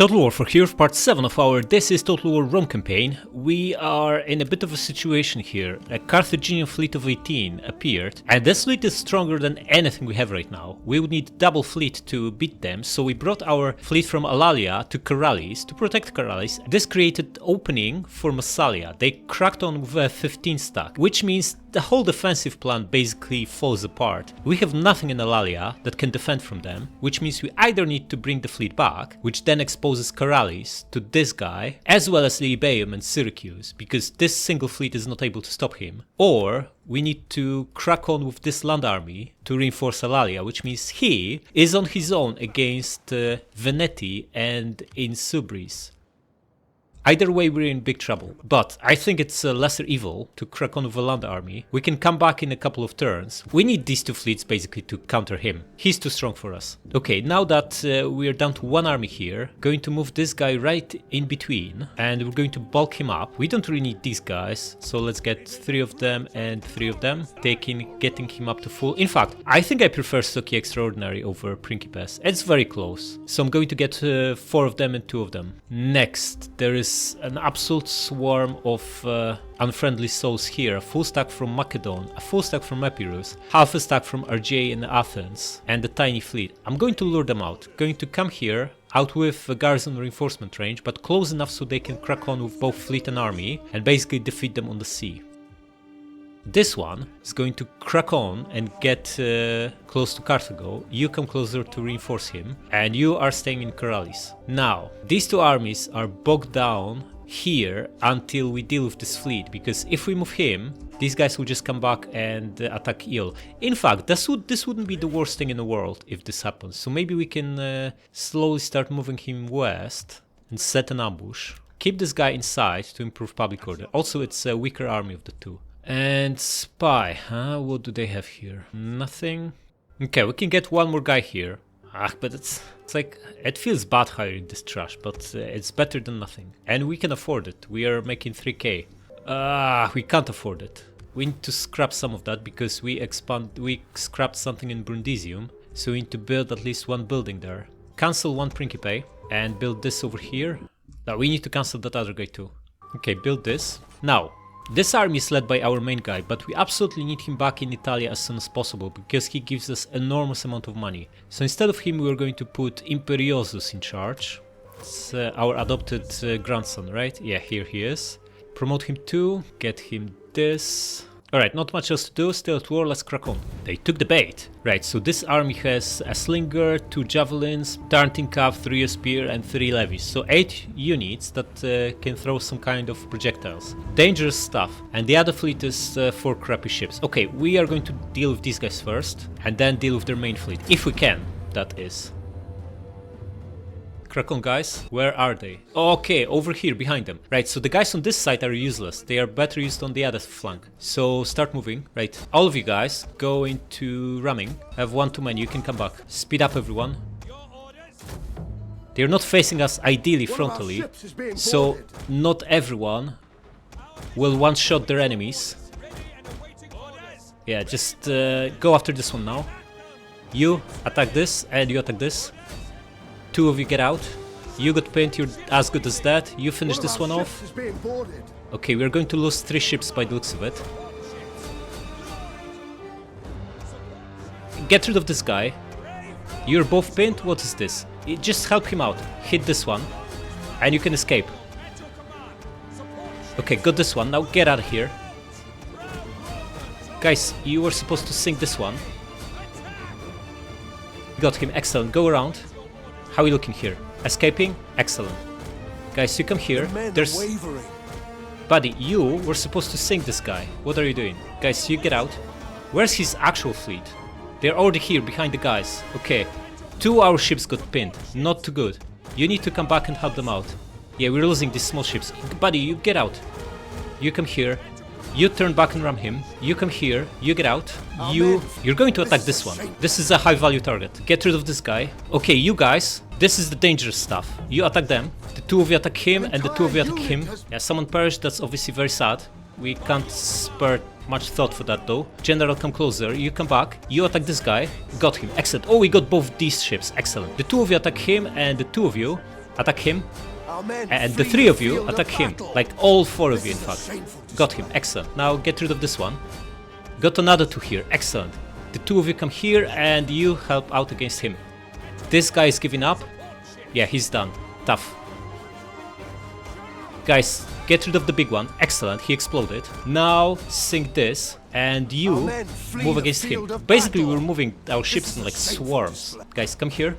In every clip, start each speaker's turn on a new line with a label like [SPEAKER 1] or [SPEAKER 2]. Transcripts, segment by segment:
[SPEAKER 1] Total War for here, part 7 of our This is Total War Rome campaign. We are in a bit of a situation here. A Carthaginian fleet of 18 appeared, and this fleet is stronger than anything we have right now. We would need double fleet to beat them, so we brought our fleet from Alalia to Karalis to protect Karalis. This created opening for Massalia. They cracked on with a 15 stack, which means the whole defensive plan basically falls apart. We have nothing in Alalia that can defend from them, which means we either need to bring the fleet back, which then exposes Karalis to this guy, as well as Lilybaeum and Syracuse, because this single fleet is not able to stop him, or we need to crack on with this land army to reinforce Alalia, which means he is on his own against Veneti and Insubris. Either way, we're in big trouble, but I think it's a lesser evil to crack on with a land army. We can come back in a couple of turns. We need these two fleets basically to counter him. He's too strong for us. Okay, now that we're down to one army here, going to move this guy right in between, and we're going to bulk him up. We don't really need these guys, so let's get 3 of them and 3 of them, getting him up to full. In fact, I think I prefer Stocky Extraordinary over Principes. It's very close, so I'm going to get 4 of them and 2 of them. Next, there is an absolute swarm of unfriendly souls here. A full stack from Macedon, a full stack from Epirus, half a stack from Argeia and Athens, and a tiny fleet. I'm going to lure them out. Going to come here, out with a garrison reinforcement range, but close enough so they can crack on with both fleet and army, and basically defeat them on the sea. This one is going to crack on and get close to Carthago. You come closer to reinforce him, and you are staying in Karalis. Now, these two armies are bogged down here until we deal with this fleet, because if we move him, these guys will just come back and attack Eel. In fact, this wouldn't be the worst thing in the world if this happens, so maybe we can slowly start moving him west and set an ambush. Keep this guy inside to improve public order. Also, it's a weaker army of the two. And Spy, huh? What do they have here? Nothing. Okay, we can get one more guy here. But it's like, it feels bad hiring this trash, but it's better than nothing. And we can afford it. We are making 3k. We can't afford it. We need to scrap some of that because we scrapped something in Brundisium, so we need to build at least one building there. Cancel one Principe and build this over here. Now we need to cancel that other guy too. Okay, build this. Now, this army is led by our main guy, but we absolutely need him back in Italia as soon as possible because he gives us enormous amount of money. So instead of him, we're going to put Imperiosus in charge. It's our adopted grandson, right? Yeah, here he is. Promote him too, get him this. Alright, not much else to do, still at war, let's crack on. They took the bait. Right, so this army has a slinger, 2 javelins, Tarnting Cav, 3 spear and 3 levies. So 8 units that can throw some kind of projectiles. Dangerous stuff. And the other fleet is 4 crappy ships. Okay, we are going to deal with these guys first, and then deal with their main fleet. If we can, that is. Crack on, guys. Where are they? Okay, over here, behind them. Right, so the guys on this side are useless. They are better used on the other flank. So start moving. Right, all of you guys go into ramming. Have 1 too many, you can come back. Speed up, everyone. They're not facing us ideally frontally, so not everyone will one-shot their enemies. Yeah, just go after this one now. You attack this, and you attack this. 2 of you get out. You got pinned, you're as good as that. You finish this one off. Okay, we're going to lose 3 ships by the looks of it. Get rid of this guy. You're both pinned, what is this? Just help him out. Hit this one, and you can escape. Okay, got this one, now get out of here. Guys, you were supposed to sink this one. Got him, excellent, go around. How are we looking here? Escaping? Excellent. Guys, you come here. There's... Buddy, you were supposed to sink this guy. What are you doing? Guys, you get out. Where's his actual fleet? They're already here, behind the guys. Okay. 2 our ships got pinned. Not too good. You need to come back and help them out. Yeah, we're losing these small ships. Buddy, you get out. You come here. You turn back and ram him. You come here. You get out. You're going to attack this one. This is a high value target. Get rid of this guy. Okay, you guys. This is the dangerous stuff. You attack them. The 2 of you attack him and the 2 of you attack him. Yeah, someone perished. That's obviously very sad. We can't spare much thought for that though. General, come closer. You come back. You attack this guy. Got him. Excellent. Oh, we got both these ships. Excellent. The 2 of you attack him and the 2 of you Attack him. And the 3 of you attack him. Like all 4 of you, in fact. Got him. Excellent. Now get rid of this one. Got another 2 here. Excellent. The 2 of you come here and you help out against him. This guy is giving up. Yeah, he's done. Tough. Guys, get rid of the big one. Excellent. He exploded. Now sink this. And you move against him. Basically, we're moving our ships in like swarms. Guys, come here.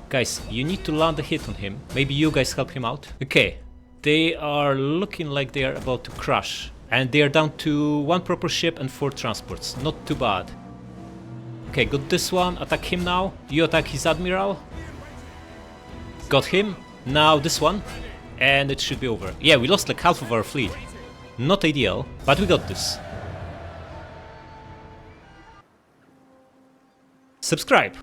[SPEAKER 1] Guys, you need to land a hit on him. Maybe you guys help him out. Okay, they are looking like they are about to crash. And they are down to 1 proper ship and 4 transports. Not too bad. Okay, got this one. Attack him now. You attack his admiral. Got him. Now this one. And it should be over. Yeah, we lost like half of our fleet. Not ideal, but we got this. Subscribe.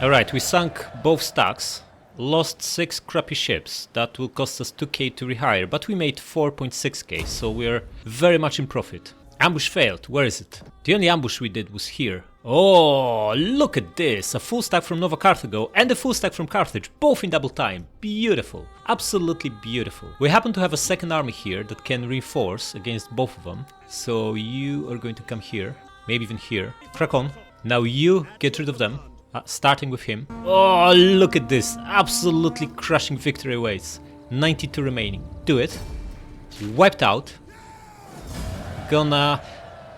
[SPEAKER 1] Alright, we sunk both stacks, lost 6 crappy ships, that will cost us 2k to rehire, but we made 4.6k, so we're very much in profit. Ambush failed, where is it? The only ambush we did was here. Oh, look at this, a full stack from Nova Carthago and a full stack from Carthage, both in double time. Beautiful, absolutely beautiful. We happen to have a second army here that can reinforce against both of them, so you are going to come here, maybe even here. Crack on. Now you get rid of them. Starting with him. Oh, look at this. Absolutely crushing victory awaits. 92 remaining. Do it. Wiped out. Gonna...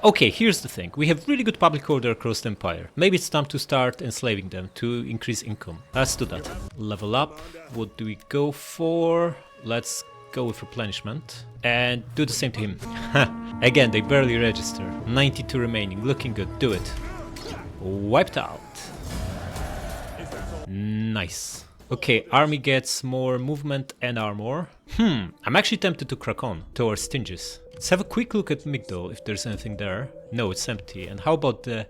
[SPEAKER 1] Okay, here's the thing. We have really good public order across the empire. Maybe it's time to start enslaving them to increase income. Let's do that. Level up. What do we go for? Let's go with replenishment. And do the same to him. Again, they barely register. 92 remaining. Looking good. Do it. Wiped out. Nice. Okay, army gets more movement and armor. I'm actually tempted to crack on towards Stinges. Let's have a quick look at Migdol if there's anything there. No, it's empty. And how about the...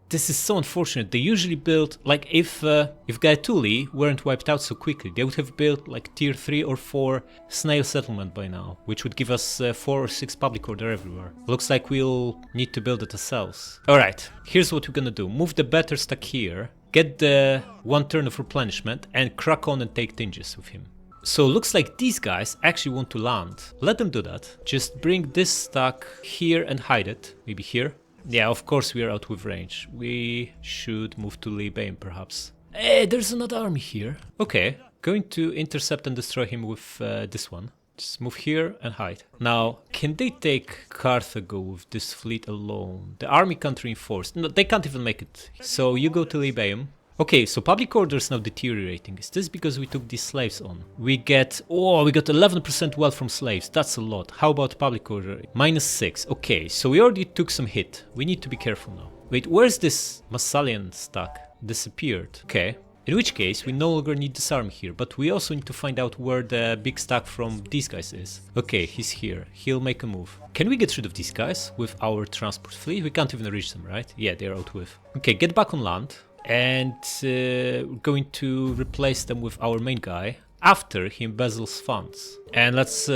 [SPEAKER 1] this is so unfortunate. They usually build, like if Gaetuli weren't wiped out so quickly, they would have built like tier 3 or 4 snail settlement by now, which would give us 4 or 6 public order everywhere. Looks like we'll need to build it ourselves. Alright, here's what we're gonna do. Move the better stack here. Get the 1 turn of replenishment and crack on and take Tinges with him. So looks like these guys actually want to land. Let them do that. Just bring this stack here and hide it. Maybe here. Yeah, of course we are out with range. We should move to Libaim perhaps. Hey, there's another army here. Okay, going to intercept and destroy him with this one. Just move here and hide. Now, can they take Carthago with this fleet alone? The army can't reinforce. No, they can't even make it. So you go to Libaim. Okay, so public order is now deteriorating. Is this because we took these slaves on? We get 11% wealth from slaves. That's a lot. How about public order? -6. Okay, so we already took some hit. We need to be careful now. Wait, where's this Massalian stack? Disappeared. Okay. In which case, we no longer need this army here, but we also need to find out where the big stack from these guys is. Okay, he's here. He'll make a move. Can we get rid of these guys with our transport fleet? We can't even reach them, right? Yeah, they're out with. Okay, get back on land. And we're going to replace them with our main guy after he embezzles funds. And let's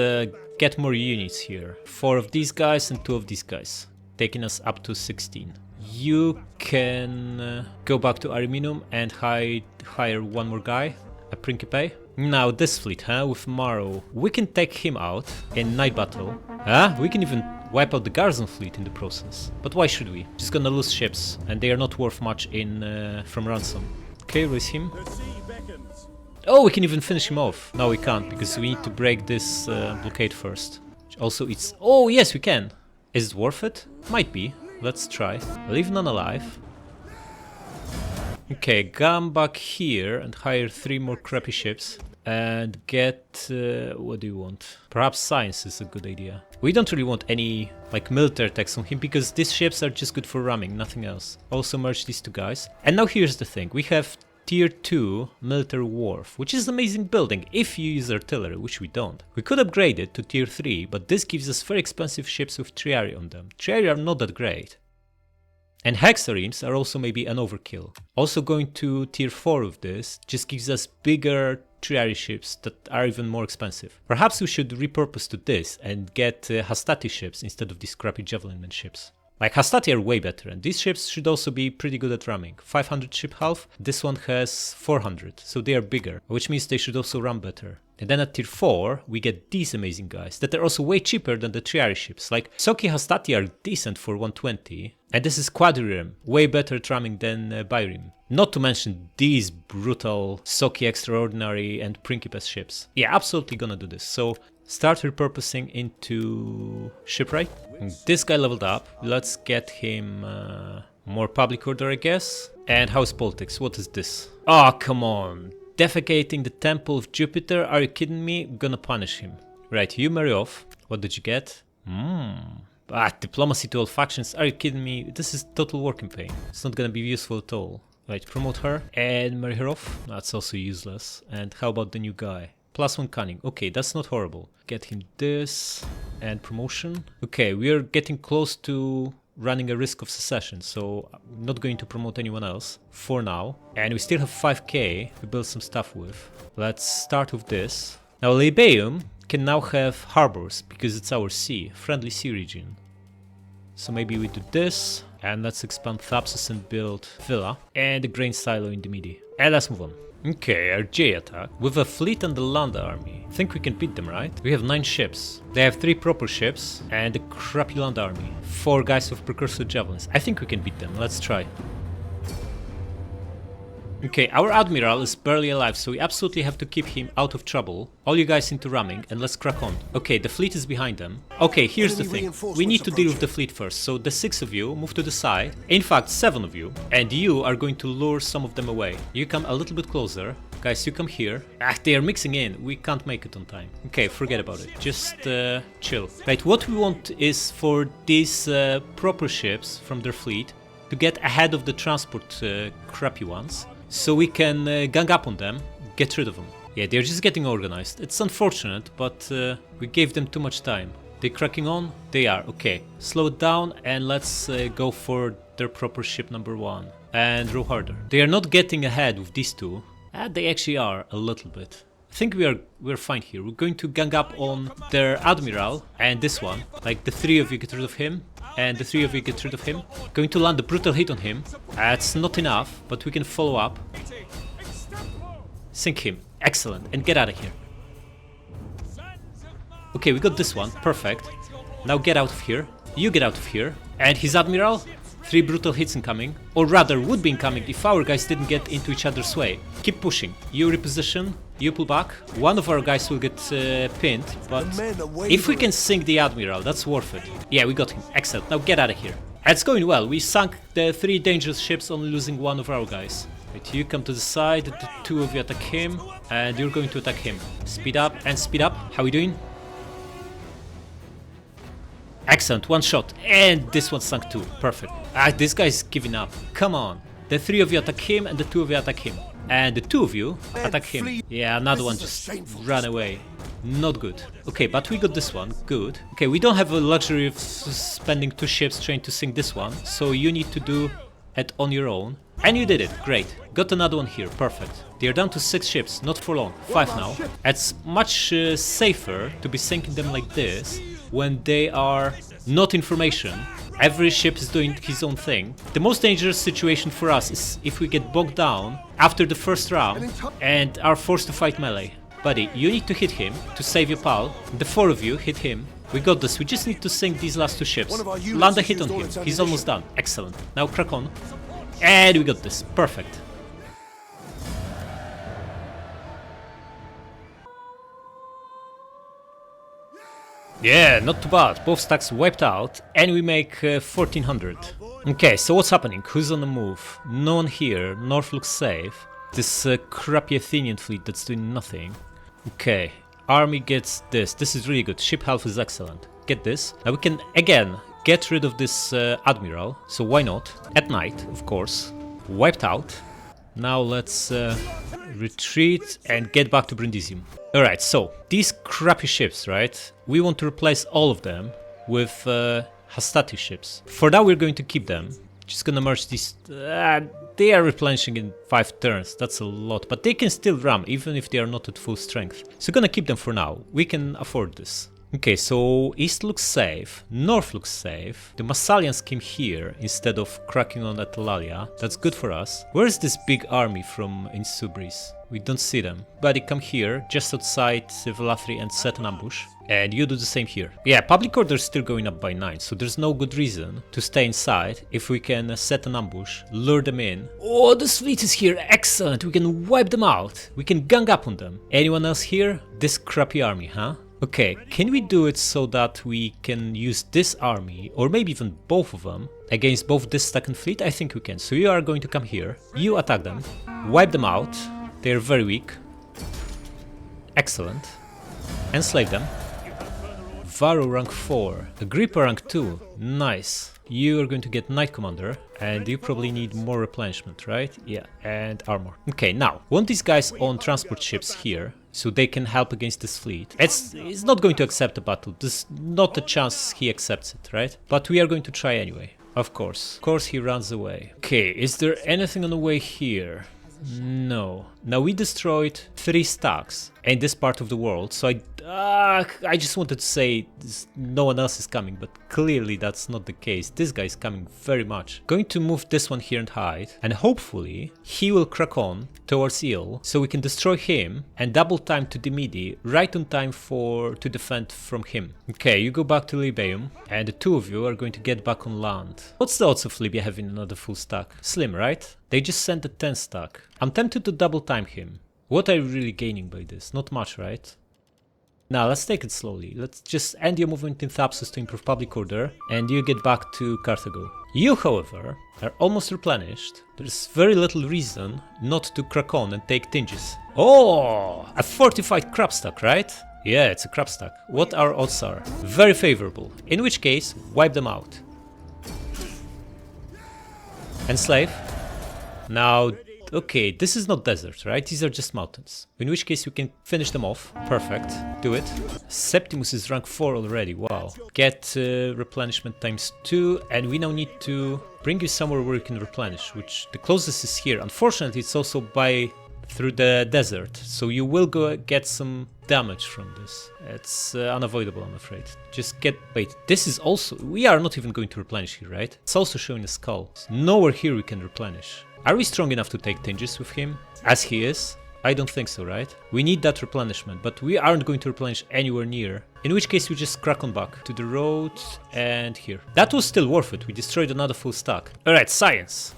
[SPEAKER 1] get more units here. 4 of these guys and 2 of these guys, taking us up to 16. You can go back to Aluminum and hire 1 more guy, a Principe. Now this fleet, with Mare, we can take him out in night battle. We can even wipe out the garrison fleet in the process. But why should we? Just gonna lose ships, and they are not worth much in from ransom. Okay, release him. Oh, we can even finish him off. No, we can't, because we need to break this blockade first. Also, it's... Oh, yes, we can. Is it worth it? Might be. Let's try. Leave none alive. Okay, come back here and hire 3 more crappy ships. And get... what do you want? Perhaps Science is a good idea. We don't really want any like military attacks on him, because these ships are just good for ramming, nothing else. Also merge these 2 guys. And now here's the thing. We have tier 2 military wharf, which is an amazing building if you use artillery, which we don't. We could upgrade it to tier 3, but this gives us very expensive ships with triarii on them. Triarii are not that great. And hexaremes are also maybe an overkill. Also going to tier 4 of this just gives us bigger triarii ships that are even more expensive. Perhaps we should repurpose to this and get Hastati ships instead of these crappy javelinman ships. Like Hastati are way better, and these ships should also be pretty good at ramming. 500 ship health, this one has 400, so they are bigger, which means they should also ram better. And then at tier 4, we get these amazing guys that are also way cheaper than the Triari ships. Like Soki Hastati are decent for 120, and this is Quadrirem, way better at ramming than Byrim. Not to mention these brutal Soki Extraordinary and Principes ships. Yeah, absolutely gonna do this. So start repurposing into shipwright. This guy leveled up. Let's get him more public order, I guess. And how's politics? What is this? Oh, come on. Defecating the Temple of Jupiter? Are you kidding me? I'm gonna punish him. Right, you marry off. What did you get? Diplomacy to all factions. Are you kidding me? This is total war campaign. It's not gonna be useful at all. Right, promote her and marry her off. That's also useless. And how about the new guy? +1 cunning. Okay, that's not horrible. Get him this and promotion. Okay, we are getting close to running a risk of secession, so I'm not going to promote anyone else for now. And we still have 5k to build some stuff with. Let's start with this. Now Libeum can now have harbors because it's our sea, friendly sea region. So maybe we do this, and let's expand Thapsus and build Villa and a grain silo in the midi. And let's move on. Okay, our J attack. With a fleet and the land army. I think we can beat them, right? We have 9 ships. They have 3 proper ships and a crappy land army. 4 guys with precursor javelins. I think we can beat them. Let's try. Okay, our admiral is barely alive, so we absolutely have to keep him out of trouble. All you guys into ramming, and let's crack on. Okay, the fleet is behind them. Okay, here's the thing. We need to deal with the fleet first, so the 6 of you move to the side. In fact, 7 of you. And you are going to lure some of them away. You come a little bit closer. Guys, you come here. They are mixing in. We can't make it on time. Okay, forget about it. Just chill. Right, what we want is for these proper ships from their fleet to get ahead of the transport crappy ones. So we can gang up on them, get rid of them. Yeah, they're just getting organized. It's unfortunate, but we gave them too much time. They cracking on? They are, okay. Slow it down and let's go for their proper ship number 1. And row harder. They are not getting ahead with these 2. They actually are, a little bit. I think we're fine here. We're going to gang up on their admiral and this one. Like the 3 of you get rid of him. And the 3 of you get rid of him. Going to land a brutal hit on him. It's not enough, but we can follow up. Sink him. Excellent. And get out of here. Okay, we got this one. Perfect. Now get out of here. You get out of here. And his admiral? 3 brutal hits incoming. Or rather, would be incoming if our guys didn't get into each other's way. Keep pushing. You reposition. You pull back. One of our guys will get pinned, but if we can sink the admiral, that's worth it. Yeah, we got him. Excellent. Now get out of here. It's going well. We sunk the 3 dangerous ships, only losing 1 of our guys. Right, you come to the side, the 2 of you attack him, and you're going to attack him. Speed up and speed up. How we doing? Excellent. 1 shot. And this one sunk too. Perfect. This guy's giving up. Come on. The 3 of you attack him, and the 2 of you attack him. And the 2 of you attack him. Yeah, another one just ran away. Not good. Okay, but we got this one. Good. Okay, we don't have a luxury of spending 2 ships trying to sink this one. So you need to do it on your own. And you did it. Great. Got another one here. Perfect. They're down to 6 ships. Not for long. 5 now. It's much safer to be sinking them like this when they are not in formation. Every ship is doing his own thing. The most dangerous situation for us is if we get bogged down after the first round and are forced to fight melee. Buddy, you need to hit him to save your pal. The 4 of you hit him. We got this. We just need to sink these last 2 ships. Land a hit on him. He's almost done. Excellent. Now crack on. And we got this. Perfect. Yeah, not too bad. Both stacks wiped out, and we make 1400. Okay, so what's happening? Who's on the move? No one here. North looks safe. This crappy Athenian fleet that's doing nothing. Okay, army gets this. This is really good. Ship health is excellent. Get this. Now we can, again, get rid of this admiral. So why not? At night, of course. Wiped out. Now let's retreat and get back to Brindisium. Alright, so these crappy ships, right? We want to replace all of them with Hastati ships. For now we're going to keep them. Just gonna merge these. They are replenishing in 5 turns. That's a lot, but they can still ram even if they are not at full strength. So gonna keep them for now. We can afford this. Okay, so east looks safe, north looks safe. The Massalians came here instead of cracking on at Lalia. That's good for us. Where is this big army from Insubris? We don't see them. But they come here, just outside Velathri, and set an ambush. And you do the same here. Yeah, public order is still going up by 9, so there's no good reason to stay inside if we can set an ambush, lure them in. Oh, this fleet is here, excellent, we can wipe them out. We can gang up on them. Anyone else here? This crappy army, huh? Okay, can we do it so that we can use this army, or maybe even both of them, against both this second fleet? I think we can. So you are going to come here, you attack them, wipe them out. They're very weak. Excellent. Enslave them. Varo rank 4, Agrippa rank 2, nice. You are going to get Knight Commander, and you probably need more replenishment, right? Yeah, and armor. Okay, now, want these guys on transport ships here, so they can help against this fleet. It's not going to accept a battle, there's not a chance he accepts it, right? But we are going to try anyway, of course. Of course he runs away. Okay, is there anything on the way here? No. Now we destroyed 3 stacks in this part of the world, so I just wanted to say no one else is coming, but clearly that's not the case. This guy is coming very much. Going to move this one here and hide, and hopefully he will crack on towards Eel, so we can destroy him and double time to Demidi, right on time to defend from him. Okay, you go back to Libyum, and the 2 of you are going to get back on land. What's the odds of Libya having another full stack? Slim, right? They just sent a 10 stack. I'm tempted to double time him. What are you really gaining by this? Not much, right? Now, let's take it slowly. Let's just end your movement in Thapsus to improve public order, and you get back to Carthago. You, however, are almost replenished. There's very little reason not to crack on and take Tinges. Oh! A fortified crab stack, right? Yeah, it's a crab stack. What our odds are? Very favorable. In which case, wipe them out. Enslave. Now, okay, this is not desert, right? These are just mountains. In which case we can finish them off. Perfect. Do it. Septimus is rank 4 already. Wow. Get replenishment times 2, and we now need to bring you somewhere where you can replenish, which the closest is here. Unfortunately, it's also through the desert, so you will get some damage from this. It's unavoidable, I'm afraid. Just wait, this is also, we are not even going to replenish here, right? It's also showing a skull. So nowhere here we can replenish. Are we strong enough to take Tinges with him, as he is? I don't think so, right? We need that replenishment, but we aren't going to replenish anywhere near. In which case we just crack on back to the road and here. That was still worth it, we destroyed another full stack. Alright, science.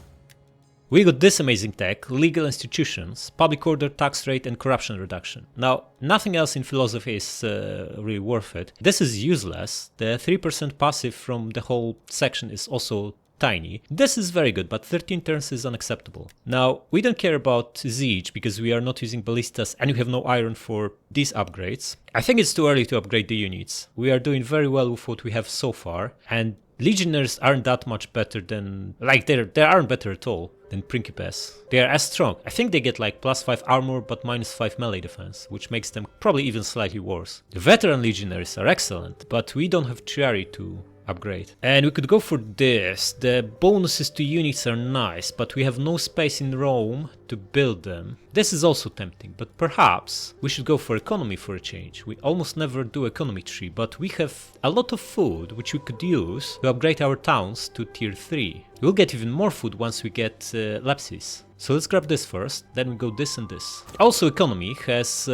[SPEAKER 1] We got this amazing tech, legal institutions, public order, tax rate and corruption reduction. Now, nothing else in philosophy is really worth it. This is useless. The 3% passive from the whole section is also tiny. This is very good, but 13 turns is unacceptable. Now, we don't care about siege because we are not using ballistas and we have no iron for these upgrades. I think it's too early to upgrade the units. We are doing very well with what we have so far, and legionnaires aren't that much better than, like, they aren't better at all than Principes. They are as strong. I think they get like +5 armor but -5 melee defense, which makes them probably even slightly worse. The veteran legionaries are excellent, but we don't have Triari to upgrade. And we could go for this. The bonuses to units are nice, but we have no space in Rome to build them. This is also tempting, but perhaps we should go for economy for a change. We almost never do economy tree, but we have a lot of food which we could use to upgrade our towns to tier 3. We'll get even more food once we get Lepsis. So let's grab this first, then we go this and this. Also, economy has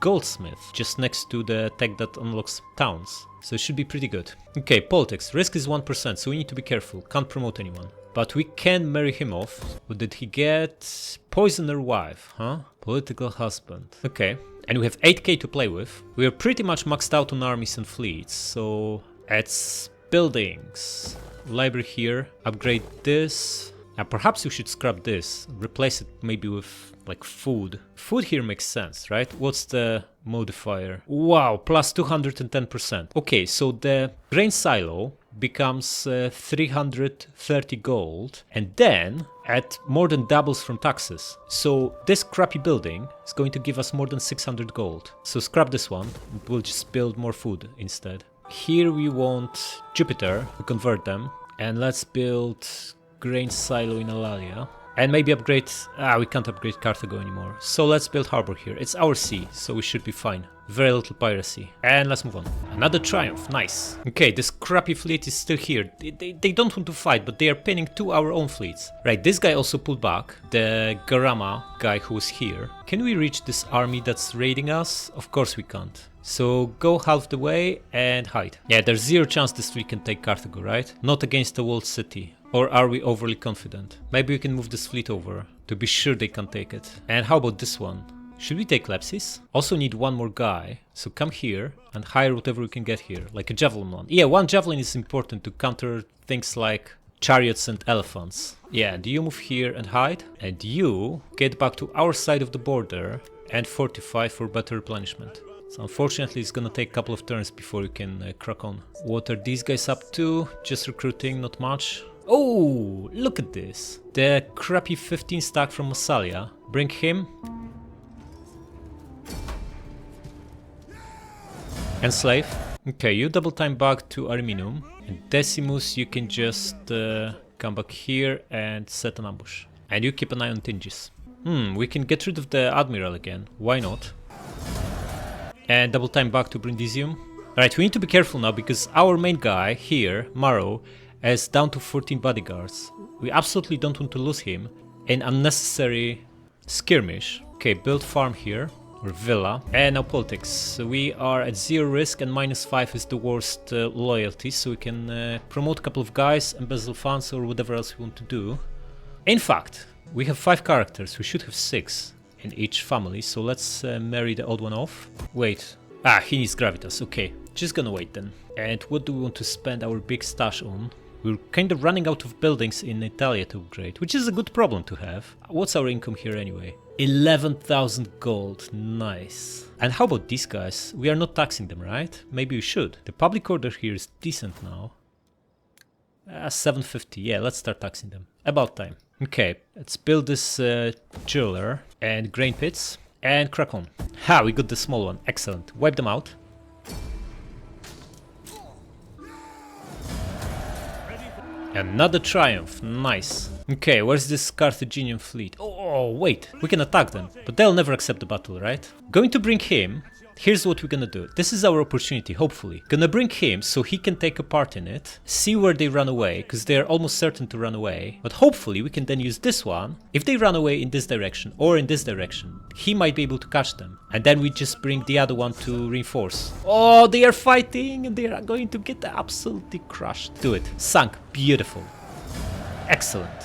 [SPEAKER 1] goldsmith just next to the tech that unlocks towns, so it should be pretty good. Okay, politics. Risk is 1%, so we need to be careful. Can't promote anyone. But we can marry him off. What did he get? Poisoner wife, huh? Political husband. Okay, and we have 8k to play with. We are pretty much maxed out on armies and fleets, so it's buildings. Library here. Upgrade this. Perhaps we should scrap this, replace it maybe with like food. Food here makes sense, right? What's the modifier? Wow, plus 210%. Okay, so the grain silo becomes 330 gold, and then at more than doubles from taxes. So this crappy building is going to give us more than 600 gold. So scrap this one, we'll just build more food instead. Here we want Jupiter, we convert them, and let's build grain silo in Alalia. And maybe upgrade... we can't upgrade Carthago anymore. So let's build harbor here. It's our sea, so we should be fine. Very little piracy. And let's move on. Another triumph, nice. Okay, this crappy fleet is still here. They don't want to fight, but they are pinning 2 our own fleets. Right, this guy also pulled back. The Garama guy who was here. Can we reach this army that's raiding us? Of course we can't. So go half the way and hide. Yeah, there's 0 chance this fleet can take Carthago, right? Not against the walled city. Or are we overly confident? Maybe we can move this fleet over to be sure they can take it. And how about this one? Should we take Lepsis? Also need 1 more guy. So come here and hire whatever we can get here. Like a javelin one. Yeah, 1 javelin is important to counter things like chariots and elephants. Yeah, and you move here and hide. And you get back to our side of the border and fortify for better replenishment. So unfortunately it's gonna take a couple of turns before you can crack on. What are these guys up to? Just recruiting, not much. Oh, look at this. The crappy 15 stack from Massalia. Bring him. Enslave. Okay, you double time back to Arminum. And Decimus, you can just come back here and set an ambush. And you keep an eye on Tingis. We can get rid of the Admiral again. Why not? And double time back to Brindisium. Alright, we need to be careful now because our main guy here, Maro, is down to 14 bodyguards. We absolutely don't want to lose him in unnecessary skirmish. Okay, build farm here, or villa. And now politics. So we are at 0 risk and -5 is the worst loyalty. So we can promote a couple of guys, embezzle funds or whatever else we want to do. In fact, we have 5 characters. We should have 6 in each family. So let's marry the old one off. Wait. He needs gravitas. Okay, just gonna wait then. And what do we want to spend our big stash on? We're kind of running out of buildings in Italia to upgrade, which is a good problem to have. What's our income here anyway? 11,000 gold, nice. And how about these guys? We are not taxing them, right? Maybe we should. The public order here is decent now. 750, yeah, let's start taxing them. About time. Okay, let's build this jeweler and grain pits and crack on. We got the small one, excellent. Wipe them out. Another triumph, nice. Okay, where's this Carthaginian fleet? Oh, wait, we can attack them, but they'll never accept the battle, right? Going to bring him. Here's what we're gonna do. This is our opportunity, hopefully. Gonna bring him so he can take a part in it. See where they run away, because they're almost certain to run away. But hopefully we can then use this one. If they run away in this direction or in this direction, he might be able to catch them. And then we just bring the other one to reinforce. Oh, they are fighting and they are going to get absolutely crushed. Do it. Sunk. Beautiful. Excellent.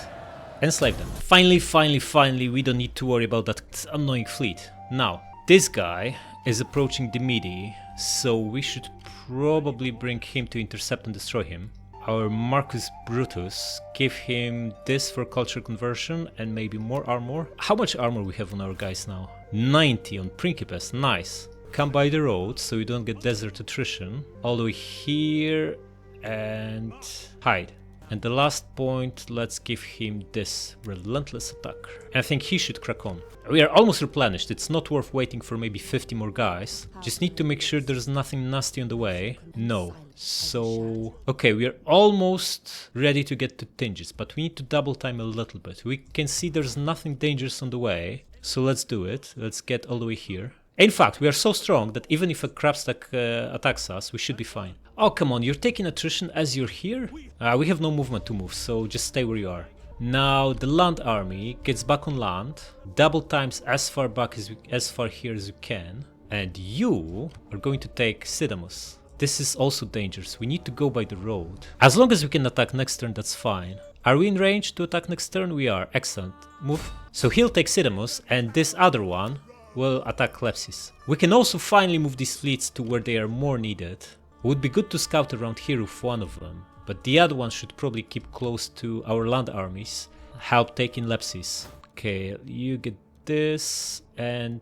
[SPEAKER 1] Enslave them. Finally, we don't need to worry about that annoying fleet. Now, this guy is approaching the Midi, so we should probably bring him to intercept and destroy him. Our Marcus Brutus, give him this for culture conversion and maybe more armor. How much armor we have on our guys now? 90 on Principes, nice. Come by the road so you don't get desert attrition. All the way here and hide. And the last point, let's give him this relentless attack. And I think he should crack on. We are almost replenished, it's not worth waiting for maybe 50 more guys. Just need to make sure there's nothing nasty on the way. No. So... okay, we are almost ready to get to Tingis, but we need to double time a little bit. We can see there's nothing dangerous on the way, so let's do it. Let's get all the way here. In fact, we are so strong that even if a crabstack attacks us, we should be fine. Oh, come on, you're taking attrition as you're here? We have no movement to move, so just stay where you are. Now, the land army gets back on land, double times as far back as far here as you can, and you are going to take Sidamus. This is also dangerous, we need to go by the road. As long as we can attack next turn, that's fine. Are we in range to attack next turn? We are, excellent. Move. So he'll take Sidamus, and this other one will attack Lepsis. We can also finally move these fleets to where they are more needed. Would be good to scout around here with one of them, but the other one should probably keep close to our land armies, help taking Lepsis. Okay, you get this, and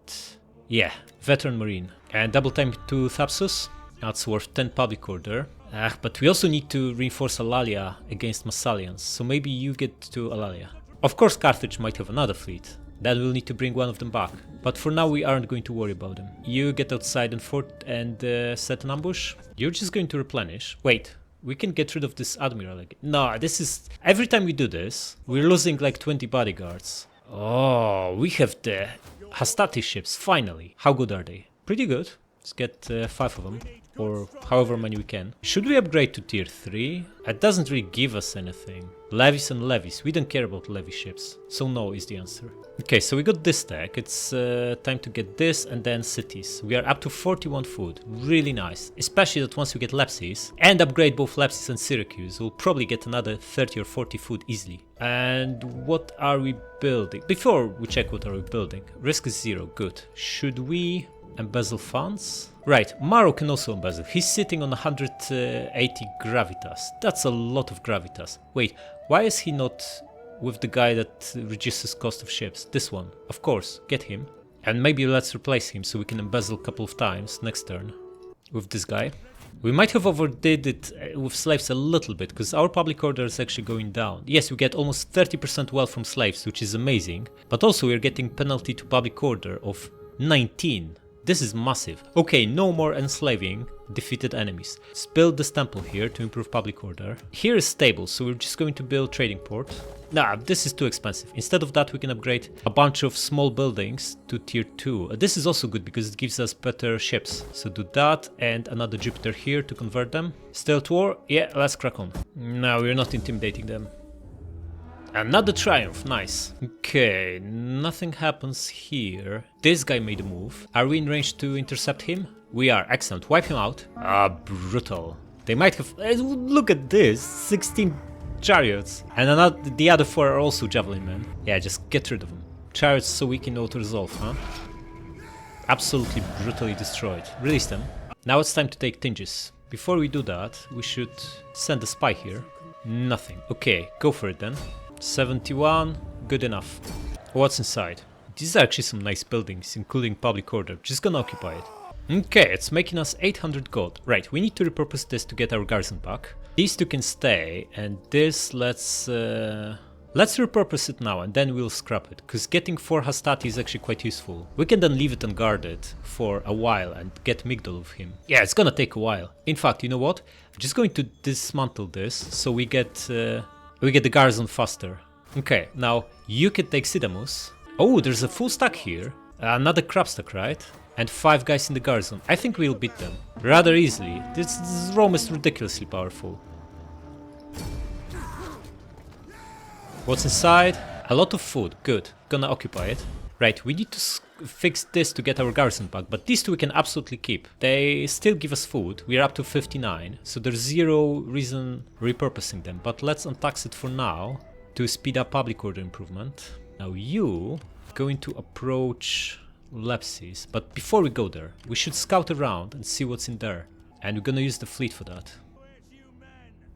[SPEAKER 1] yeah, veteran marine. And double time to Thapsus, that's worth 10 public order. But we also need to reinforce Alalia against Massalians, so maybe you get to Alalia. Of course Carthage might have another fleet, then we'll need to bring one of them back. But for now we aren't going to worry about them. You get outside and set an ambush. You're just going to replenish. Wait, We can get rid of this admiral again. No, this is... Every time we do this, we're losing like 20 bodyguards. Oh, we have the Hastati ships, finally. How good are they? Pretty good. Let's get 5 of them, or however many we can. Should we upgrade to tier 3? It doesn't really give us anything. Levies and levies. We don't care about levy ships. So no is the answer. Okay, so we got this tech. It's time to get this and then cities. We are up to 41 food. Really nice. Especially that once we get Lepsis and upgrade both Lepsis and Syracuse, we'll probably get another 30 or 40 food easily. And what are we building? Before we check what are we building. Risk is 0. Good. Should we embezzle funds? Right, Mare can also embezzle. He's sitting on 180 gravitas. That's a lot of gravitas. Wait, why is he not with the guy that reduces cost of ships? This one, of course, get him. And maybe let's replace him so we can embezzle a couple of times next turn with this guy. We might have overdid it with slaves a little bit, because our public order is actually going down. Yes, we get almost 30% wealth from slaves, which is amazing, but also we're getting penalty to public order of 19. This is massive. Okay, no more enslaving defeated enemies. Let's build this temple here to improve public order. Here is stable, so we're just going to build trading port. Nah, this is too expensive. Instead of that, we can upgrade a bunch of small buildings to tier 2. This is also good because it gives us better ships. So do that and another Jupiter here to convert them. Still at war? Yeah, let's crack on. No, we're not intimidating them. Another triumph, nice. Okay, nothing happens here. This guy made a move. Are we in range to intercept him? We are, excellent. Wipe him out. Ah, brutal. They might have... Look at this, 16 chariots. And the other 4 are also javelin men. Yeah, just get rid of them. Chariots so we can auto-resolve, huh? Absolutely brutally destroyed. Release them. Now it's time to take Tinges. Before we do that, we should send a spy here. Nothing. Okay, go for it then. 71, good enough. What's inside? These are actually some nice buildings, including public order. Just gonna occupy it. Okay, it's making us 800 gold. Right, we need to repurpose this to get our garrison back. These 2 can stay, and this let's repurpose it now, and then we'll scrap it. Because getting 4 Hastati is actually quite useful. We can then leave it unguarded for a while and get Migdol of him. Yeah, it's gonna take a while. In fact, you know what? I'm just going to dismantle this so we get the garrison faster. Okay, now you can take Sidamus. Oh, there's a full stack here. Another crab stack, right? And 5 guys in the garrison. I think we'll beat them rather easily. This Rome is ridiculously powerful. What's inside? A lot of food. Good. Gonna occupy it. Right, we need to fix this to get our garrison back, but these 2 we can absolutely keep. They still give us food. We are up to 59, so there's 0 reason repurposing them. But let's untax it for now to speed up public order improvement. Now you going to approach Lepsis, but before we go there, we should scout around and see what's in there. And we're gonna use the fleet for that.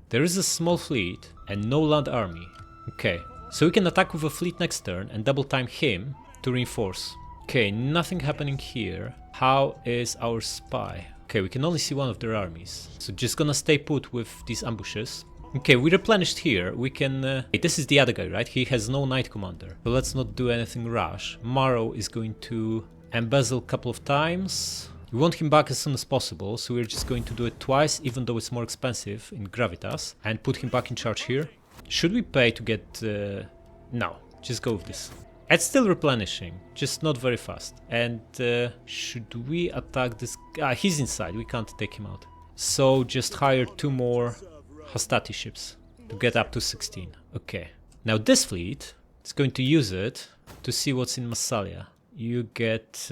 [SPEAKER 1] There is a small fleet and no land army. Okay, so we can attack with a fleet next turn and double time him to reinforce. Okay, nothing happening here. How is our spy? Okay, we can only see one of their armies. So just gonna stay put with these ambushes. Okay, we replenished here. We can... this is the other guy, right? He has no knight commander. So let's not do anything rash. Mare is going to embezzle a couple of times. We want him back as soon as possible, so we're just going to do it twice, even though it's more expensive in gravitas. And put him back in charge here. Should we pay to get... No, just go with this. It's still replenishing, just not very fast. And should we attack this guy? He's inside, we can't take him out. So just hire 2 more Hastati ships to get up to 16. Okay. Now this fleet is going to use it to see what's in Massalia. You get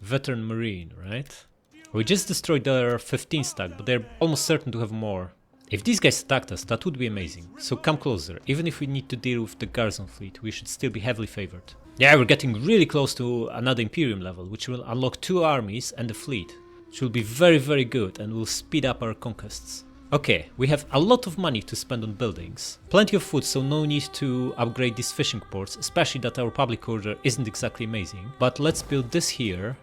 [SPEAKER 1] veteran marine, right? We just destroyed their 15 stack, but they're almost certain to have more. If these guys attacked us, that would be amazing. So come closer. Even if we need to deal with the garrison fleet, we should still be heavily favored. Yeah, we're getting really close to another Imperium level, which will unlock 2 armies and a fleet, which will be very, very good and will speed up our conquests. Okay, we have a lot of money to spend on buildings. Plenty of food, so no need to upgrade these fishing ports, especially that our public order isn't exactly amazing. But let's build this here,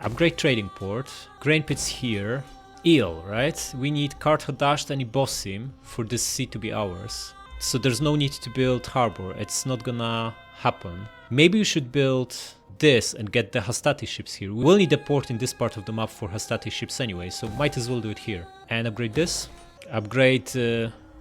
[SPEAKER 1] upgrade trading port, grain pits here. Eel, right? We need Karthadasht and Ibosim for this sea to be ours. So there's no need to build harbor, it's not gonna happen. Maybe we should build this and get the Hastati ships here. We will need a port in this part of the map for Hastati ships anyway, so might as well do it here. and upgrade this. Upgrade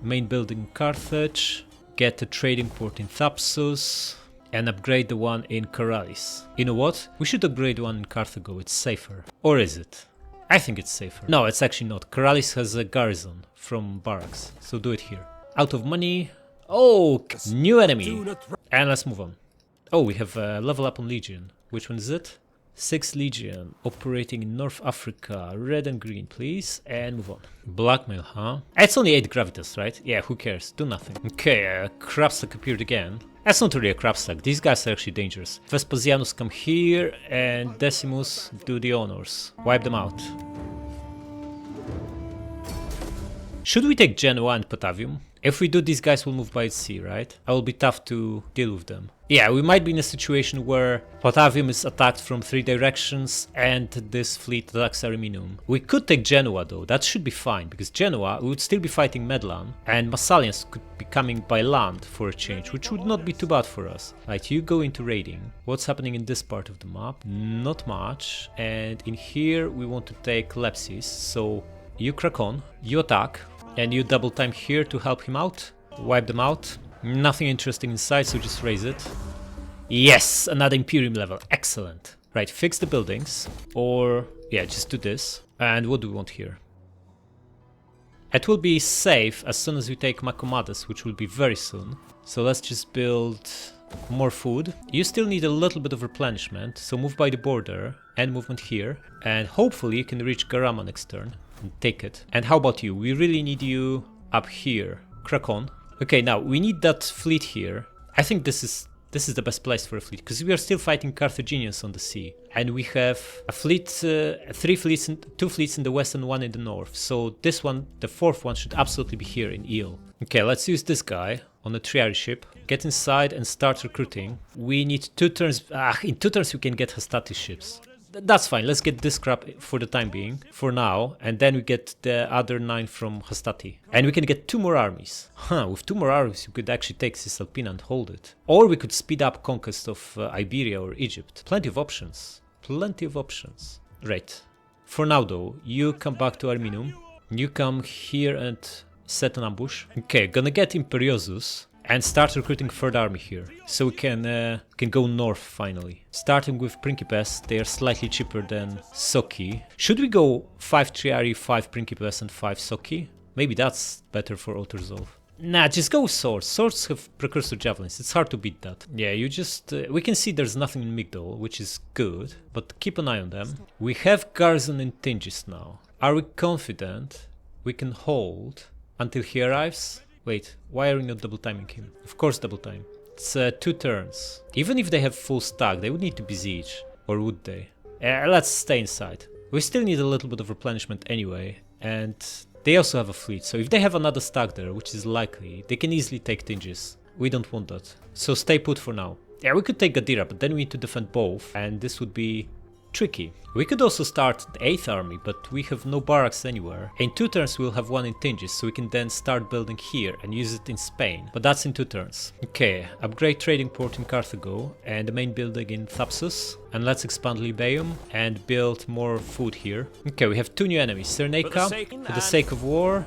[SPEAKER 1] main building in Carthage. Get a trading port in Thapsus. And upgrade the one in Caralis. You know what? We should upgrade one in Carthago, it's safer. Or is it? I think it's safer. No, it's actually not. Caralis has a garrison from barracks, so do it here. Out of money. Oh, new enemy. And let's move on. Oh, we have a level up on Legion. Which one is it? 6th Legion, operating in North Africa. Red and green, please. And move on. Blackmail, huh? It's only 8 gravitas, right? Yeah, who cares? Do nothing. Okay, Crabstack appeared again. That's not really a Crabstack. These guys are actually dangerous. Vespasianus come here, and Decimus do the honors. Wipe them out. Should we take Genoa and Patavium? If we do, these guys will move by sea, right? I will be tough to deal with them. Yeah, we might be in a situation where Patavium is attacked from 3 directions and this fleet attacks Ariminum. We could take Genoa though, that should be fine, because Genoa, we would still be fighting Medlan, and Massalians could be coming by land for a change, which would not be too bad for us. Right, you go into raiding. What's happening in this part of the map? Not much. And in here we want to take Lepsis, so you crack on, you attack, and you double time here to help him out. Wipe them out. Nothing interesting inside, so just raise it. Yes, another Imperium level. Excellent. Right, fix the buildings. Or, yeah, just do this. And what do we want here? It will be safe as soon as we take Macomades, which will be very soon. So let's just build more food. You still need a little bit of replenishment, so move by the border and movement here. And hopefully you can reach Garama next turn and take it. And how about you? We really need you up here. Crack on. Okay, now we need that fleet here. I think this is the best place for a fleet, because we are still fighting Carthaginians on the sea, and we have a fleet, 2 fleets in the west and 1 in the north. So this one, the 4th one, should absolutely be here in Eel. Okay, let's use this guy on a triary ship. Get inside and start recruiting. We need 2 turns. In 2 turns we can get Hastati ships. That's fine, let's get this crap for the time being, for now, and then we get the other 9 from Hastati. And we can get 2 more armies. With 2 more armies we could actually take Cisalpina and hold it. Or we could speed up conquest of Iberia or Egypt. Plenty of options. Plenty of options. Right. For now though, you come back to Arminum. You come here and set an ambush. Okay, gonna get Imperiosus. And start recruiting 3rd army here, so we can go north finally. Starting with Principes, they are slightly cheaper than Soki. Should we go 5 Triari, 5 Principes and 5 Soki? Maybe that's better for auto-resolve. Nah, just go with swords. Swords have precursor javelins, it's hard to beat that. Yeah, you just... we can see there's nothing in Migdol, which is good, but keep an eye on them. We have garrison in Tingis now. Are we confident we can hold until he arrives? Wait, why are we not double timing him? Of course double time. It's 2 turns. Even if they have full stack, they would need to besiege. Or would they? Let's stay inside. We still need a little bit of replenishment anyway. And they also have a fleet. So if they have another stack there, which is likely, they can easily take Tingis. We don't want that. So stay put for now. Yeah, we could take Gadira, but then we need to defend both. And this would be tricky. We could also start the 8th army, but we have no barracks anywhere. In 2 turns we'll have 1 in Tingis, so we can then start building here and use it in Spain. But that's in 2 turns. Okay, upgrade trading port in Carthago and the main building in Thapsus. And let's expand Libeum and build more food here. Okay, we have 2 new enemies. Cyrenaica, for the sake of war.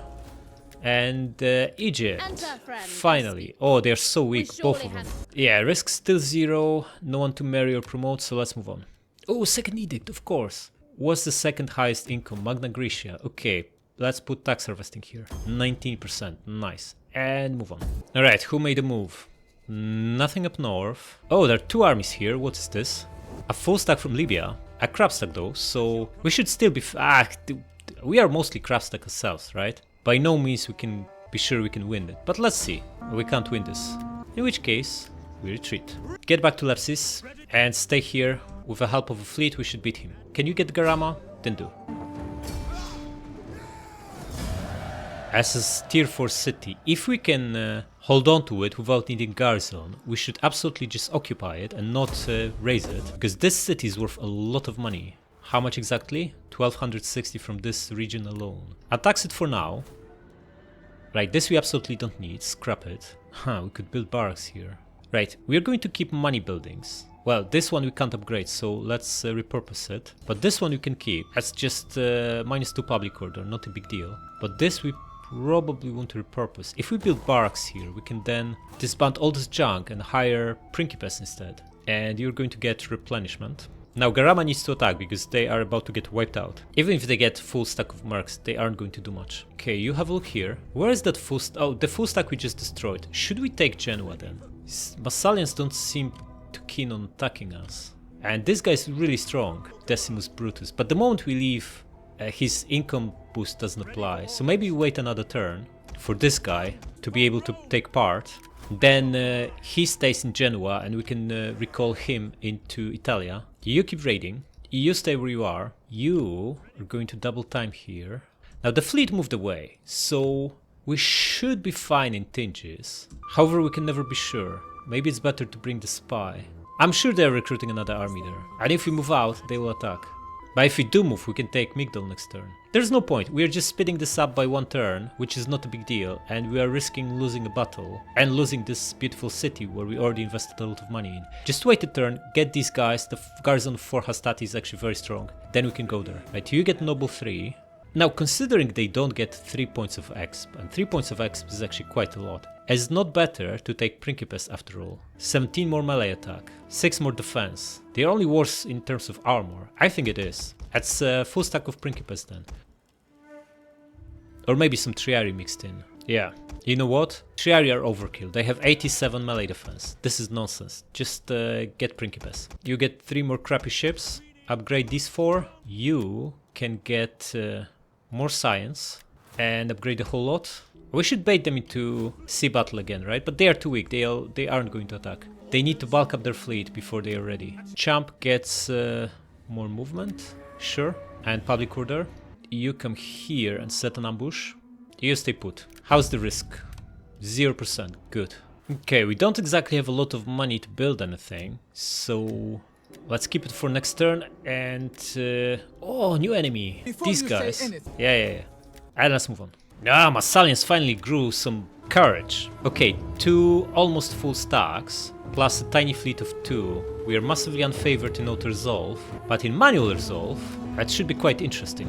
[SPEAKER 1] And Egypt, finally. Oh, they're so weak, both of them. Yeah, risk still 0, no one to marry or promote, so let's move on. Oh, 2nd edict, of course. What's the 2nd highest income? Magna Graecia. Okay, let's put tax harvesting here. 19%, nice. And move on. Alright, who made a move? Nothing up north. Oh, there are 2 armies here, what is this? A full stack from Libya. A crab stack though, so we should still be... we are mostly crab stack ourselves, right? By no means we can be sure we can win it, but let's see. We can't win this. In which case, we retreat. Get back to Lepsis and stay here. With the help of a fleet, we should beat him. Can you get Garama? Then do. As a tier 4 city, if we can hold on to it without needing garrison, we should absolutely just occupy it and not raise it, because this city is worth a lot of money. How much exactly? 1260 from this region alone. I'll tax it for now. Right, this we absolutely don't need, scrap it. We could build barracks here. Right, we're going to keep money buildings. Well, this one we can't upgrade, so let's repurpose it. But this one you can keep. That's just -2 public order, not a big deal. But this we probably want to repurpose. If we build barracks here, we can then disband all this junk and hire Principes instead. And you're going to get replenishment. Now Garama needs to attack because they are about to get wiped out. Even if they get full stack of mercs, they aren't going to do much. Okay, you have a look here. Where is that full oh, the full stack we just destroyed. Should we take Genoa then? Massalians don't seem too keen on attacking us. And this guy is really strong, Decimus Brutus. But the moment we leave, his income boost doesn't apply. So maybe we wait another turn for this guy to be able to take part. Then he stays in Genoa and we can recall him into Italia. You keep raiding. You stay where you are. You are going to double time here. Now the fleet moved away, so we should be fine in Tingis. However, we can never be sure. Maybe it's better to bring the spy. I'm sure they're recruiting another army there. And if we move out, they will attack. But if we do move, we can take Migdol next turn. There's no point, we are just speeding this up by 1 turn, which is not a big deal, and we are risking losing a battle, and losing this beautiful city where we already invested a lot of money in. Just wait a turn, get these guys, the garrison for Hastati is actually very strong, then we can go there. Right, you get Noble 3. Now, considering they don't get 3 points of exp, and 3 points of exp is actually quite a lot, it's not better to take Principes after all. 17 more melee attack, 6 more defense. They're only worse in terms of armor. I think it is. That's a full stack of Principes then. Or maybe some Triari mixed in. Yeah, you know what? Triari are overkill. They have 87 melee defense. This is nonsense. Just get Principes. You get 3 more crappy ships. Upgrade these 4. You can get more science and upgrade the whole lot. We should bait them into sea battle again, right? But they are too weak. They aren't going to attack. They need to bulk up their fleet before they are ready. Champ gets more movement, sure, and public order. You come here and set an ambush. You stay put. How's the risk? 0%. Good. Okay, we don't exactly have a lot of money to build anything, so let's keep it for next turn. And oh, new enemy.
[SPEAKER 2] Before
[SPEAKER 1] These
[SPEAKER 2] you
[SPEAKER 1] guys.
[SPEAKER 2] say anything.
[SPEAKER 1] Yeah. And let's move on. Ah, Massalians finally grew some courage. Okay, 2 almost full stacks, plus a tiny fleet of 2. We are massively unfavored in auto resolve, but in manual resolve, that should be quite interesting.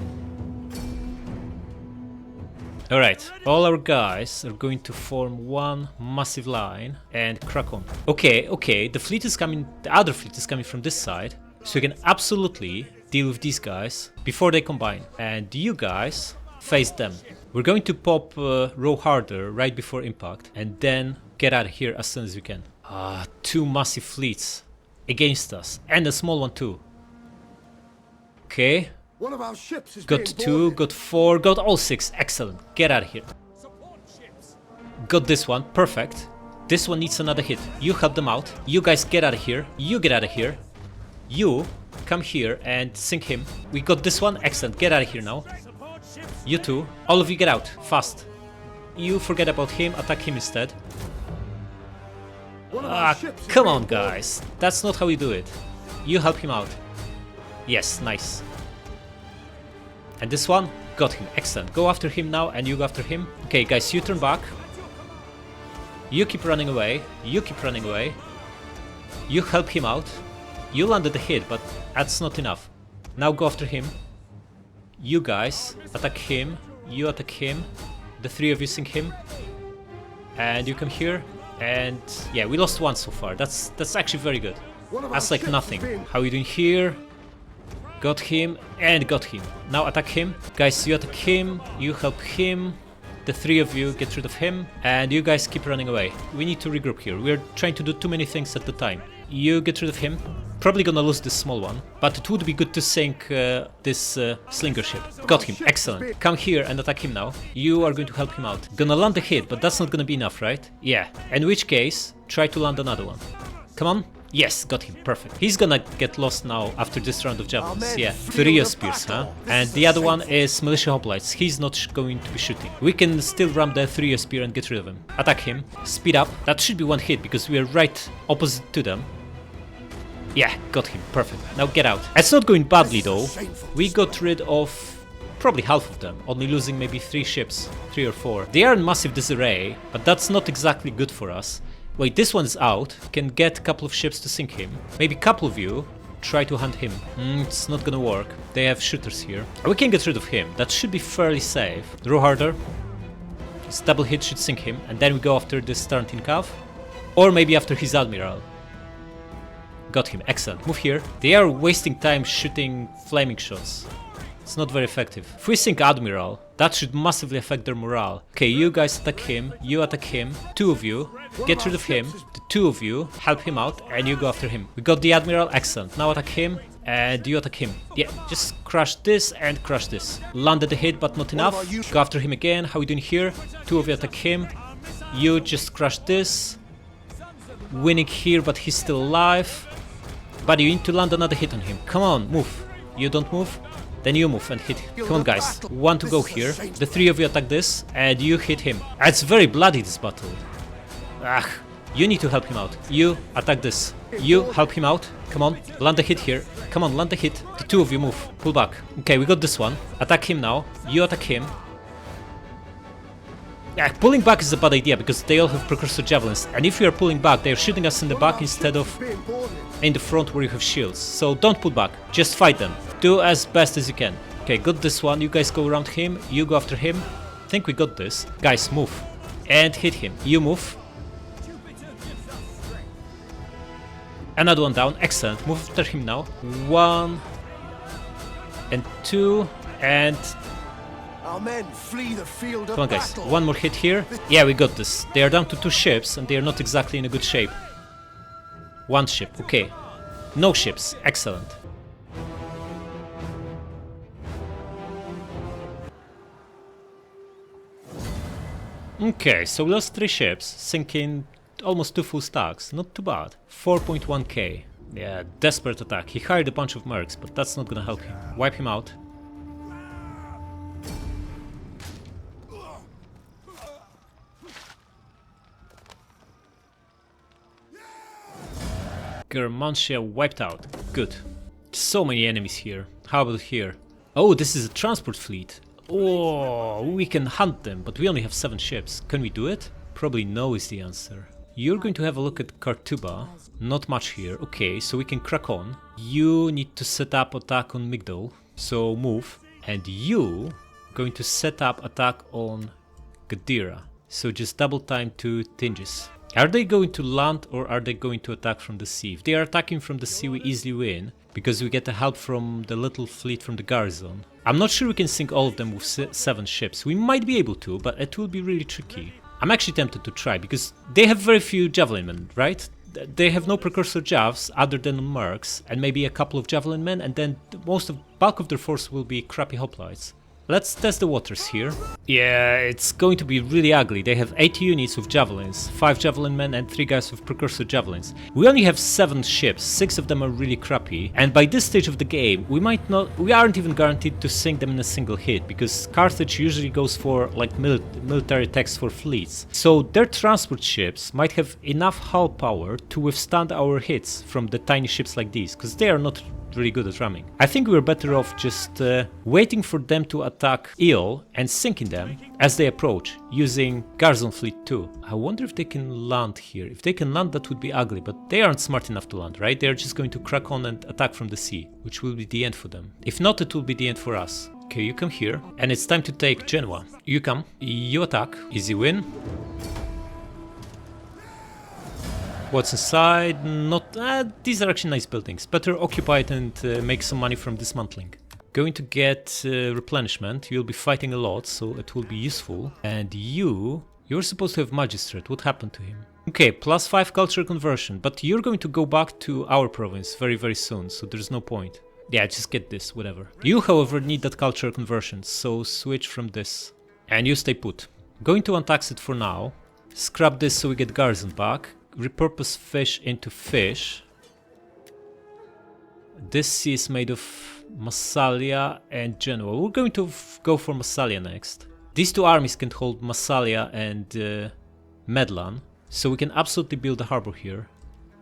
[SPEAKER 1] Alright, all our guys are going to form one massive line and crack on. Okay, the fleet is coming, the other fleet is coming from this side, so we can absolutely deal with these guys before they combine. And you guys face them. We're going to pop row harder right before impact and then get out of here as soon as we can. 2 massive fleets against us and a small one too. Okay.
[SPEAKER 2] One of our ships is
[SPEAKER 1] Got 2, got 4, got all 6. Excellent. Get out of here. Got this one. Perfect. This one needs another hit. You help them out. You guys get out of here. You get out of here. You come here and sink him. We got this one. Excellent. Get out of here now. You two. All of you get out. Fast. You forget about him. Attack him instead. Come on, guys. That's not how we do it. You help him out. Yes, nice. And this one, got him. Excellent. Go after him now, and you go after him. Okay, guys, you turn back. You keep running away. You keep running away. You help him out. You landed the hit, but that's not enough. Now go after him. You guys attack him. You attack him. The 3 of you sink him. And you come here. And yeah, we lost 1 so far. That's actually very good. That's like nothing. How are you doing here? Got him and got him. Now attack him. Guys, you attack him. You help him. The 3 of you get rid of him. And you guys keep running away. We need to regroup here. We're trying to do too many things at the time. You get rid of him. Probably gonna lose this small one. But it would be good to sink this slinger ship. Got him. Excellent. Come here and attack him now. You are going to help him out. Gonna land a hit, but that's not gonna be enough, right? Yeah. In which case, try to land another one. Come on. Yes, got him. Perfect. He's gonna get lost now after this round of javelins. Yeah. Furio spears, huh? And the other one is militia hoplites. He's not going to be shooting. We can still ram the Furio spear and get rid of him. Attack him. Speed up. That should be 1 hit because we are right opposite to them. Yeah, got him. Perfect. Now get out. It's not going badly though. We got rid of probably half of them, only losing maybe 3 ships, 3 or 4. They are in massive disarray, but that's not exactly good for us. Wait, this one's out. Can get a couple of ships to sink him. Maybe a couple of you try to hunt him. It's not gonna work. They have shooters here. We can get rid of him. That should be fairly safe. Draw harder. This double hit should sink him. And then we go after this Tarantin Cav. Or maybe after his Admiral. Got him. Excellent. Move here. They are wasting time shooting flaming shots. It's not very effective. If we sink Admiral, that should massively affect their morale. Okay, you guys attack him, you attack him, two of you, get rid of him, the two of you, help him out, and you go after him. We got the Admiral, excellent. Now attack him, and you attack him. Yeah, just crush this and crush this. Landed a hit, but not enough. Go after him again. How are we doing here? Two of you attack him. You just crush this. Winning here, but he's still alive. But you need to land another hit on him. Come on, move. You don't move? Then you move and hit. Come on, guys. One to go here. The three of you attack this, and you hit him. It's very bloody, this battle. Ah, you need to help him out. You attack this. You help him out. Come on, land a hit here. Come on, land a hit. The two of you move. Pull back. Okay, we got this one. Attack him now. You attack him. Yeah, pulling back is a bad idea because they all have precursor javelins, and if we are pulling back, they are shooting us in the back instead of in the front where you have shields. So don't pull back, just fight them. Do as best as you can. Okay, got this one. You guys go around him, you go after him. I think we got this. Guys, move. And hit him. You move. Another one down. Excellent. Move after him now. 1 and 2 and...
[SPEAKER 2] Our men flee the field of
[SPEAKER 1] come on, guys.
[SPEAKER 2] battle.
[SPEAKER 1] One more hit here. Yeah, we got this. They are down to 2 ships and they are not exactly in a good shape. 1 ship. Okay. No ships. Excellent. Okay, so we lost 3 ships, sinking almost 2 full stacks. Not too bad. 4.1k. Yeah, desperate attack. He hired a bunch of mercs, but that's not gonna help him. Wipe him out. Germancia wiped out. Good. So many enemies here. How about here? Oh, this is a transport fleet. Oh, we can hunt them, but we only have 7 ships. Can we do it? Probably no is the answer. You're going to have a look at Kartuba. Not much here. Okay, so we can crack on. You need to set up attack on Migdol, so move. And you going to set up attack on Gadira. So just double time to Tinges. Are they going to land or are they going to attack from the sea? If they are attacking from the sea, we easily win, because we get the help from the little fleet from the garrison. I'm not sure we can sink all of them with 7 ships. We might be able to, but it will be really tricky. I'm actually tempted to try, because they have very few javelin men, right? They have no precursor javs other than mercs, and maybe a couple of javelin men, and then bulk of their force will be crappy hoplites. Let's test the waters here. Yeah, it's going to be really ugly. They have 8 units with javelins, 5 javelin men and 3 guys with precursor javelins. We only have 7 ships, 6 of them are really crappy, and by this stage of the game we aren't even guaranteed to sink them in a single hit, because Carthage usually goes for like military techs for fleets. So their transport ships might have enough hull power to withstand our hits from the tiny ships like these, because they are not really good at ramming. I think we're better off just waiting for them to attack Eel and sinking them as they approach, using Garrison Fleet 2. I wonder if they can land here. If they can land, that would be ugly, but they aren't smart enough to land, right? They're just going to crack on and attack from the sea, which will be the end for them. If not, it will be the end for us. Okay, you come here, and it's time to take Genoa. You come, you attack, easy win. What's inside? Not... these are actually nice buildings. Better occupy it and make some money from dismantling. Going to get replenishment. You'll be fighting a lot, so it will be useful. And you're supposed to have Magistrate. What happened to him? Okay, +5 culture conversion, but you're going to go back to our province very, very soon, so there's no point. Yeah, just get this, whatever. You, however, need that culture conversion, so switch from this. And you stay put. Going to untax it for now. Scrap this so we get garrison back. Repurpose fish into fish. This sea is made of Massalia and Genoa. We're going to go for Massalia next. These 2 armies can hold Massalia and Medlan, so we can absolutely build a harbor here.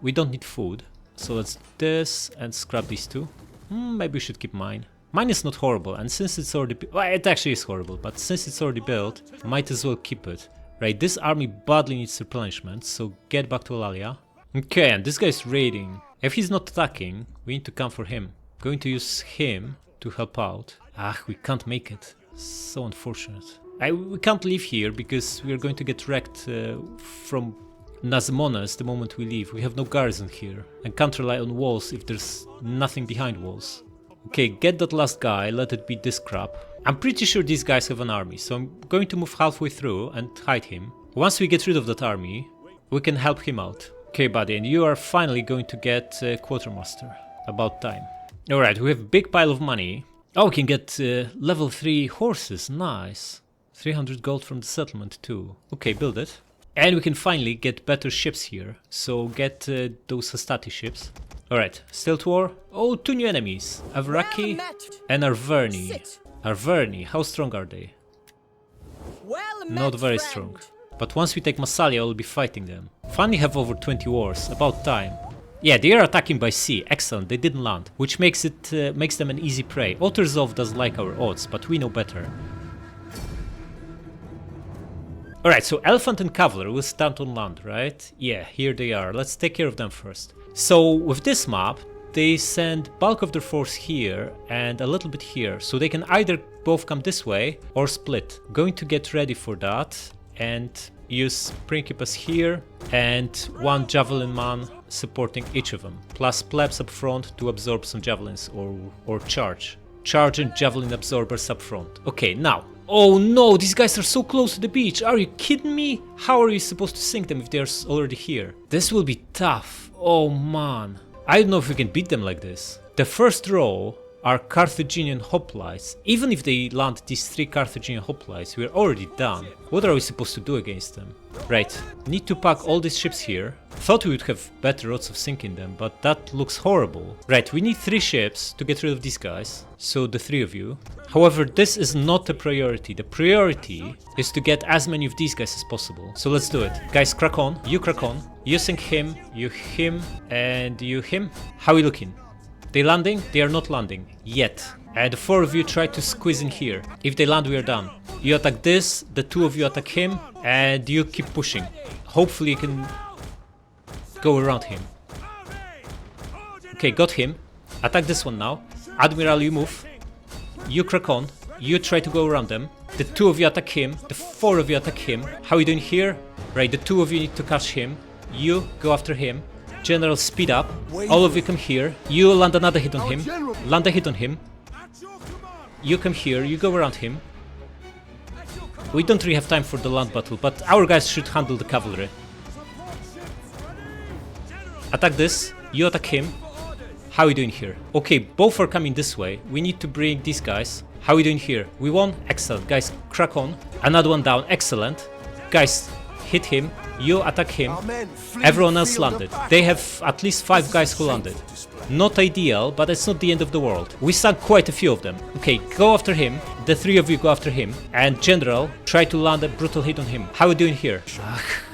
[SPEAKER 1] We don't need food, so let's do this and scrap these 2. Maybe we should keep mine. Mine is not horrible, and since it's already... well, it actually is horrible, but since it's already built, might as well keep it. Right, this army badly needs replenishment, so get back to Alalia. Okay, and this guy's raiding. If he's not attacking, we need to come for him. Going to use him to help out. Ah, we can't make it. So unfortunate. We can't leave here because we are going to get wrecked from Nazemones the moment we leave. We have no garrison here and can't rely on walls if there's nothing behind walls. Okay, get that last guy, let it be this crap. I'm pretty sure these guys have an army, so I'm going to move halfway through and hide him. Once we get rid of that army, we can help him out. Okay, buddy, and you are finally going to get Quartermaster. About time. Alright, we have a big pile of money. Oh, we can get level 3 horses, nice. 300 gold from the settlement too. Okay, build it. And we can finally get better ships here. So get those Hastati ships. Alright, Stilt War. Oh, 2 new enemies. Avraki and Arverni. Arverni, how strong are they? Not very strong. But once we take Massalia, we'll be fighting them. Finally have over 20 wars, about time. Yeah, they are attacking by sea, excellent, they didn't land. Which makes them an easy prey. Oterzov doesn't like our odds, but we know better. Alright, so Elephant and Cavalry will stand on land, right? Yeah, here they are. Let's take care of them first. So, with this map, they send bulk of their force here and a little bit here. So they can either both come this way or split. Going to get ready for that and use Principes here and 1 Javelin man supporting each of them. Plus plebs up front to absorb some javelins or charge. Charge and javelin absorbers up front. Okay, now. Oh no, these guys are so close to the beach. Are you kidding me? How are you supposed to sink them if they're already here? This will be tough. Oh man. I don't know if we can beat them like this. The first row are Carthaginian hoplites. Even if they land these 3 Carthaginian hoplites, we're already done. What are we supposed to do against them? Right, need to pack all these ships here. Thought we would have better odds of sinking them, but that looks horrible. Right, we need 3 ships to get rid of these guys. So the 3 of you. However, this is not the priority. The priority is to get as many of these guys as possible. So let's do it. Guys, crack on. You crack on. You sink him, and you him. How are we looking? They landing? They are not landing. Yet. And the 4 of you try to squeeze in here. If they land, we are done. You attack this, the 2 of you attack him, and you keep pushing. Hopefully you can go around him. Okay, got him. Attack this one now. Admiral, you move. You crack on. You try to go around them. The 2 of you attack him. The 4 of you attack him. How are you doing here? Right, the 2 of you need to catch him. You go after him. General, speed up. All of you come here. You land another hit on him. Land a hit on him. You come here. You go around him. We don't really have time for the land battle, but our guys should handle the cavalry. Attack this. You attack him. How are we doing here? Okay, both are coming this way. We need to bring these guys. How are we doing here? We won? Excellent. Guys, crack on. Another one down. Excellent. Guys, hit him. You attack him. Everyone else landed. They have at least 5 guys who landed. Not ideal, but it's not the end of the world. We sunk quite a few of them. Okay, go after him. The 3 of you go after him. And General, try to land a brutal hit on him. How are we doing here?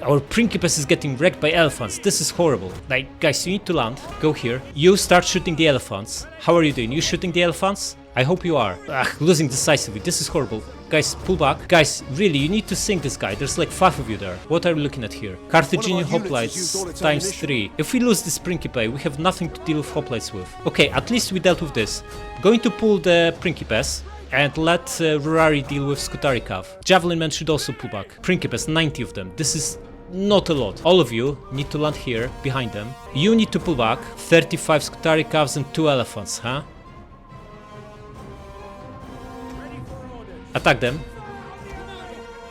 [SPEAKER 1] Our Principes is getting wrecked by elephants. This is horrible. Like, guys, you need to land. Go here. You start shooting the elephants. How are you doing? You shooting the elephants? I hope you are. Losing decisively. This is horrible. Guys, pull back. Guys, really, you need to sink this guy. There's like 5 of you there. What are we looking at here? Carthaginian hoplites times 3. If we lose this Principe, we have nothing to deal with hoplites with. Okay, at least we dealt with this. Going to pull the Principes and let Rurari deal with Skutarikav. Javelin men should also pull back. Principes, 90 of them. This is not a lot. All of you need to land here, behind them. You need to pull back. 35 Skutarikavs and 2 elephants, huh? Attack them.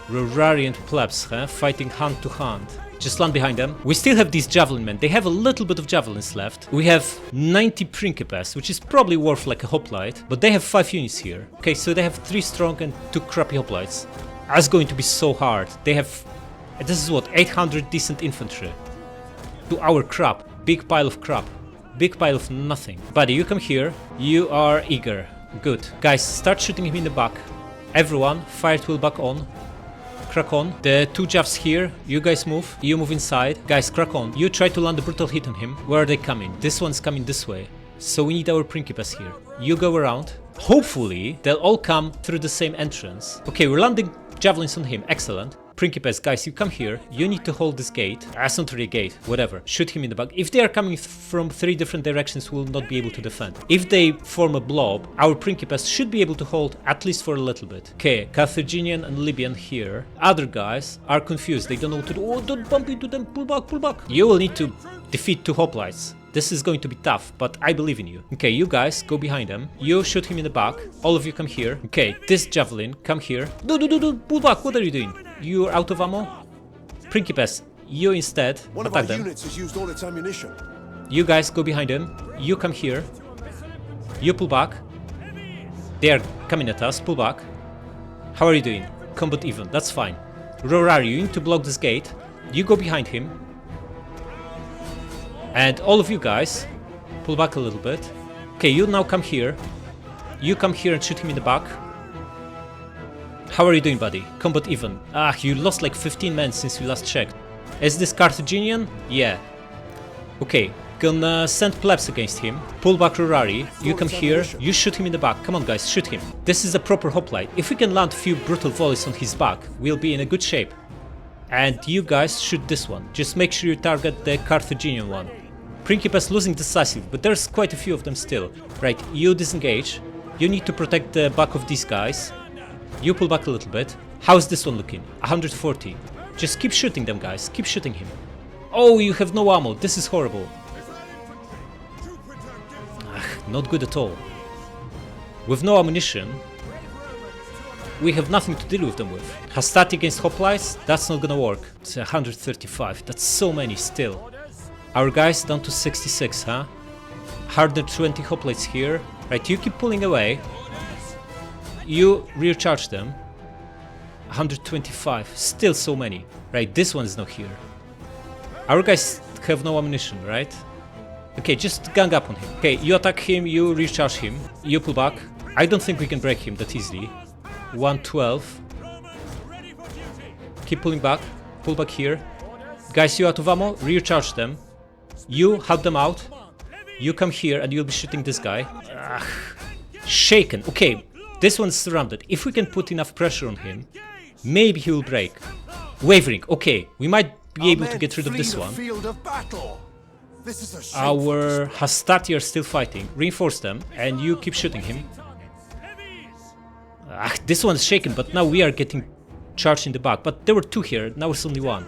[SPEAKER 1] Rurari and plebs, huh? Fighting hand to hand. Just land behind them. We still have these javelin men. They have a little bit of javelins left. We have 90 Principes, which is probably worth like a hoplite, but they have 5 units here. Okay, so they have 3 strong and 2 crappy hoplites. That's going to be so hard. They have... This is what? 800 decent infantry. To our crap. Big pile of crap. Big pile of nothing. Buddy, you come here. You are eager. Good. Guys, start shooting him in the back. Everyone, fire tool back on. Crack on. The 2 Javs here. You guys move. You move inside. Guys, crack on. You try to land a brutal hit on him. Where are they coming? This one's coming this way. So we need our Principes here. You go around. Hopefully, they'll all come through the same entrance. Okay, we're landing javelins on him. Excellent. Principes, guys, you come here. You need to hold this gate. That's not really a gate, whatever. Shoot him in the back. If they are coming from 3 different directions, we'll not be able to defend. If they form a blob, our Principes should be able to hold at least for a little bit. Okay, Carthaginian and Libyan here. Other guys are confused. They don't know what to do. Oh, don't bump into them. Pull back, pull back. You will need to defeat 2 hoplites. This is going to be tough, but I believe in you. Okay, you guys go behind them. You shoot him in the back. All of you come here. Okay, this javelin, come here. Do, pull back. What are you doing? You're out of ammo? Principes, you instead
[SPEAKER 2] One of our
[SPEAKER 1] attack them.
[SPEAKER 2] units has used all its ammunition.
[SPEAKER 1] You guys go behind him. You come here. You pull back. They are coming at us. Pull back. How are you doing? Combat even. That's fine. Rorari, you need to block this gate. You go behind him. And all of you guys, pull back a little bit. Okay, you now come here. You come here and shoot him in the back. How are you doing, buddy? Combat even. Ah, you lost like 15 men since we last checked. Is this Carthaginian? Yeah. Okay, gonna send plebs against him. Pull back Rorari. You come here. You shoot him in the back. Come on, guys, shoot him. This is a proper hoplite. If we can land a few brutal volleys on his back, we'll be in a good shape. And you guys shoot this one. Just make sure you target the Carthaginian one. Principes losing decisive, but there's quite a few of them still. Right, you disengage. You need to protect the back of these guys. You pull back a little bit. How's this one looking? 140. Just keep shooting them, guys. Keep shooting him. Oh, you have no ammo. This is horrible. Not good at all. With no ammunition, we have nothing to deal with them with. Hastati against hoplites? That's not gonna work. It's 135. That's so many still. Our guys down to 66, huh? 120 hoplites here. Right, you keep pulling away. You recharge them. 125. Still so many. Right, this one is not here. Our guys have no ammunition, right? Okay, just gang up on him. Okay, you attack him, you recharge him. You pull back. I don't think we can break him that easily. 112. Keep pulling back. Pull back here. Guys, you out of ammo. Recharge them. You help them out. You come here and you'll be shooting this guy. Shaken. Okay, this one's surrounded. If we can put enough pressure on him, maybe he will break. Wavering. Okay, we might be able to get rid of this one. Our Hastati are still fighting. Reinforce them and you keep shooting him. This one's shaken, but now we are getting charged in the back. But there were 2 here, now it's only 1.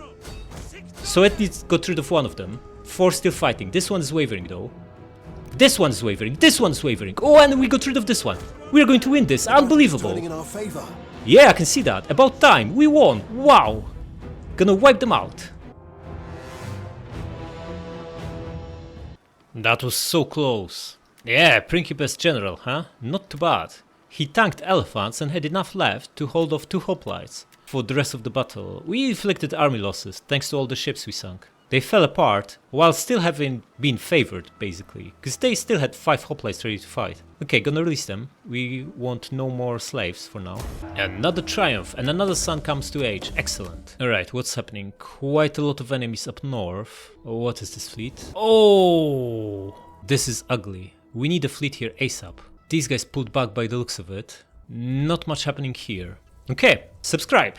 [SPEAKER 1] So it needs to get rid of one of them. 4 still fighting. This one is wavering though. This one is wavering. This one is wavering. Oh, and we got rid of this one. We are going to win this. Unbelievable. Yeah, I can see that. About time. We won. Wow. Gonna wipe them out. That was so close. Yeah, Principes General, huh? Not too bad. He tanked elephants and had enough left to hold off 2 hoplites. For the rest of the battle, we inflicted army losses thanks to all the ships we sunk. They fell apart while still having been favored, basically, because they still had 5 hoplites ready to fight. Okay, gonna release them. We want no more slaves for now. Another triumph and another son comes to age. Excellent. Alright, what's happening? Quite a lot of enemies up north. What is this fleet? Oh, this is ugly. We need a fleet here ASAP. These guys pulled back by the looks of it. Not much happening here. Okay, subscribe.